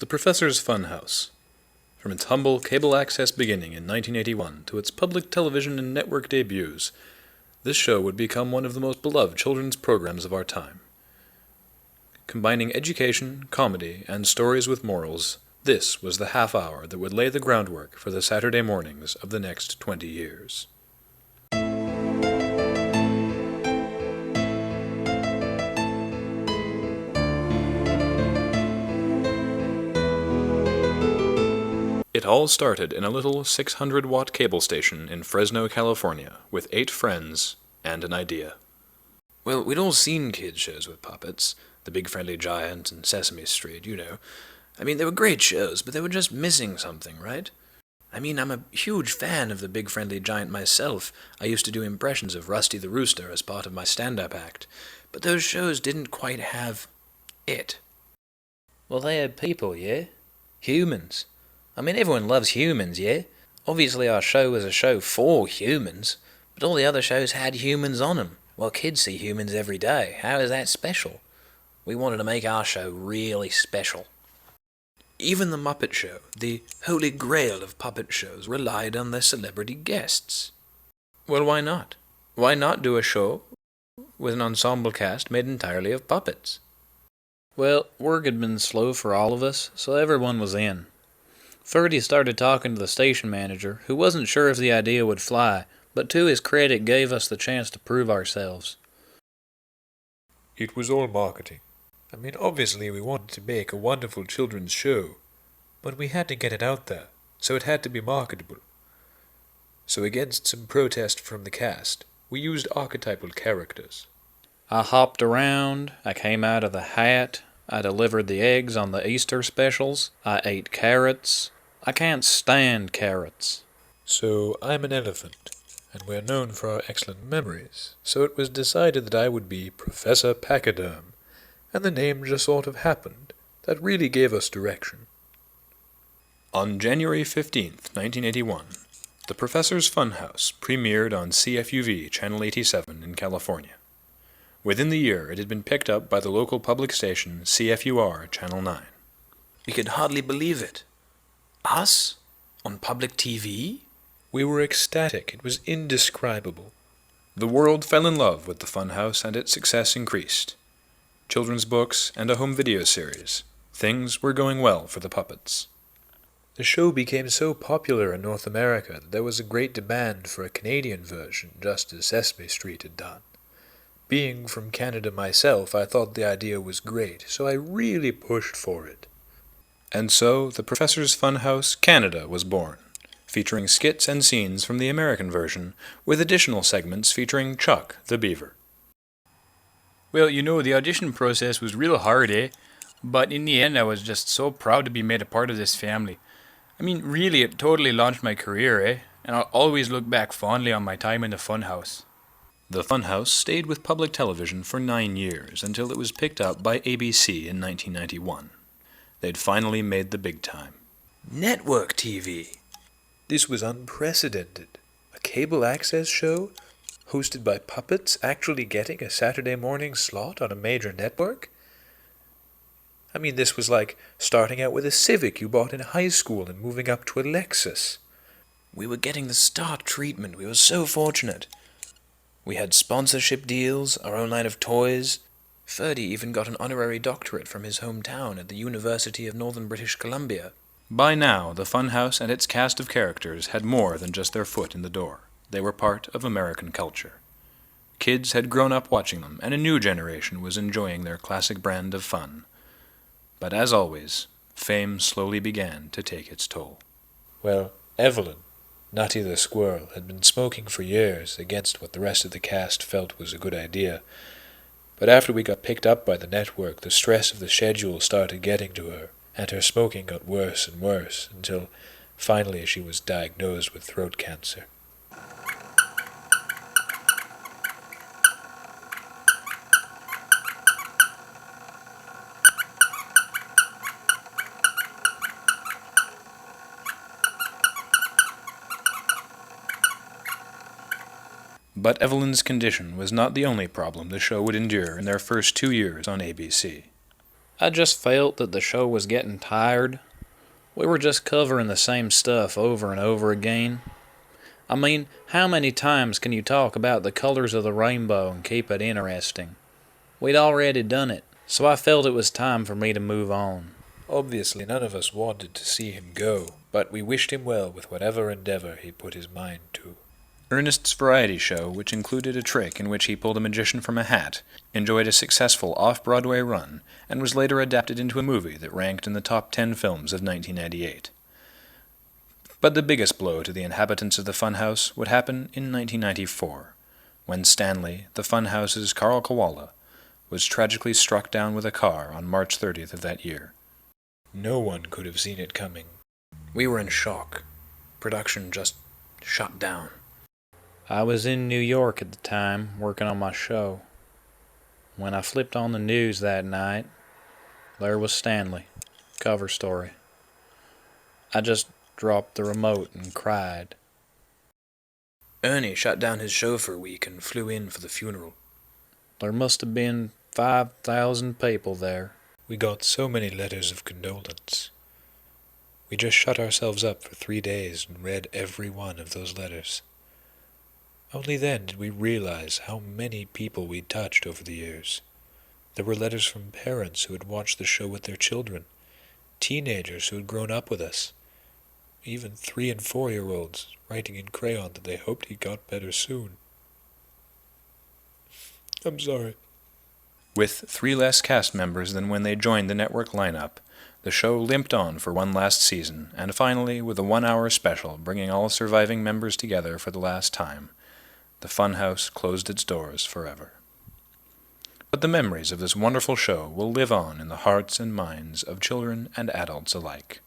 The Professor's Funhouse. From its humble cable access beginning in 1981 to its public television and network debuts, this show would become one of the most beloved children's programs of our time. Combining education, comedy, and stories with morals, this was the half hour that would lay the groundwork for the Saturday mornings of the next 20 years. It all started in a little 600-watt cable station in Fresno, California, with 8 friends and an idea. Well, we'd all seen kids' shows with puppets, The Big Friendly Giant and Sesame Street, you know. I mean, they were great shows, but they were just missing something, right? I mean, I'm a huge fan of The Big Friendly Giant myself. I used to do impressions of Rusty the Rooster as part of my stand-up act. But those shows didn't quite have it. Well, they had people, yeah? Humans. I mean, everyone loves humans, yeah? Obviously our show was a show for humans, but all the other shows had humans on them. Well, kids see humans every day. How is that special? We wanted to make our show really special. Even the Muppet Show, the holy grail of puppet shows, relied on their celebrity guests. Well, why not? Why not do a show with an ensemble cast made entirely of puppets? Well, work had been slow for all of us, so everyone was in. Ferdy started talking to the station manager, who wasn't sure if the idea would fly, but to his credit gave us the chance to prove ourselves. It was all marketing. I mean, obviously we wanted to make a wonderful children's show, but we had to get it out there, so it had to be marketable. So against some protest from the cast, we used archetypal characters. I hopped around, I came out of the hat, I delivered the eggs on the Easter specials, I ate carrots. I can't stand carrots. So I'm an elephant, and we're known for our excellent memories, so it was decided that I would be Professor PACHYDERM, and the name just sort of happened. That really gave us direction. On January 15th, 1981, The Professor's Funhouse premiered on CFUV Channel 87 in California. Within the year, it had been picked up by the local public station CFUR Channel 9. We could hardly believe it. Us? On public TV? We were ecstatic. It was indescribable. The world fell in love with the Funhouse, and its success increased. Children's books and a home video series. Things were going well for the puppets. The show became so popular in North America that there was a great demand for a Canadian version, just as Sesame Street had done. Being from Canada myself, I thought the idea was great, so I really pushed for it. And so, The Professor's Funhouse Canada was born, featuring skits and scenes from the American version, with additional segments featuring Chuck the Beaver. Well, you know, the audition process was real hard, eh? But in the end, I was just so proud to be made a part of this family. I mean, really, it totally launched my career, eh? And I'll always look back fondly on my time in the Funhouse. The Funhouse stayed with public television for 9 years, until it was picked up by ABC in 1991. They'd finally made the big time. Network TV! This was unprecedented. A cable access show, hosted by puppets, actually getting a Saturday morning slot on a major network? I mean, this was like starting out with a Civic you bought in high school and moving up to a Lexus. We were getting the star treatment. We were so fortunate. We had sponsorship deals, our own line of toys. Ferdy even got an honorary doctorate from his hometown at the University of Northern British Columbia. By now, the Funhouse and its cast of characters had more than just their foot in the door. They were part of American culture. Kids had grown up watching them, and a new generation was enjoying their classic brand of fun. But as always, fame slowly began to take its toll. Well, Evelyn, Nutty the squirrel, had been smoking for years against what the rest of the cast felt was a good idea. But after we got picked up by the network, the stress of the schedule started getting to her, and her smoking got worse and worse, until finally she was diagnosed with throat cancer. But Evelyn's condition was not the only problem the show would endure in their first 2 years on ABC. I just felt that the show was getting tired. We were just covering the same stuff over and over again. I mean, how many times can you talk about the colors of the rainbow and keep it interesting? We'd already done it, so I felt it was time for me to move on. Obviously none of us wanted to see him go, but we wished him well with whatever endeavor he put his mind to. Ernest's variety show, which included a trick in which he pulled a magician from a hat, enjoyed a successful off-Broadway run and was later adapted into a movie that ranked in the top 10 films of 1998. But the biggest blow to the inhabitants of the Funhouse would happen in 1994, when Stanley, the Funhouse's Carl Koala, was tragically struck down with a car on March 30th of that year. No one could have seen it coming. We were in shock. Production just shut down. I was in New York at the time, working on my show. When I flipped on the news that night, there was Stanley, cover story. I just dropped the remote and cried. Ernie shut down his show for a week and flew in for the funeral. There must have been 5,000 people there. We got so many letters of condolence. We just shut ourselves up for 3 days and read every one of those letters. Only then did we realize how many people we'd touched over the years. There were letters from parents who had watched the show with their children, teenagers who had grown up with us, even 3- and 4-year-olds writing in crayon that they hoped he got better soon. I'm sorry. With 3 less cast members than when they joined the network lineup, the show limped on for one last season, and finally, with a 1-hour special bringing all surviving members together for the last time, the Funhouse closed its doors forever. But the memories of this wonderful show will live on in the hearts and minds of children and adults alike.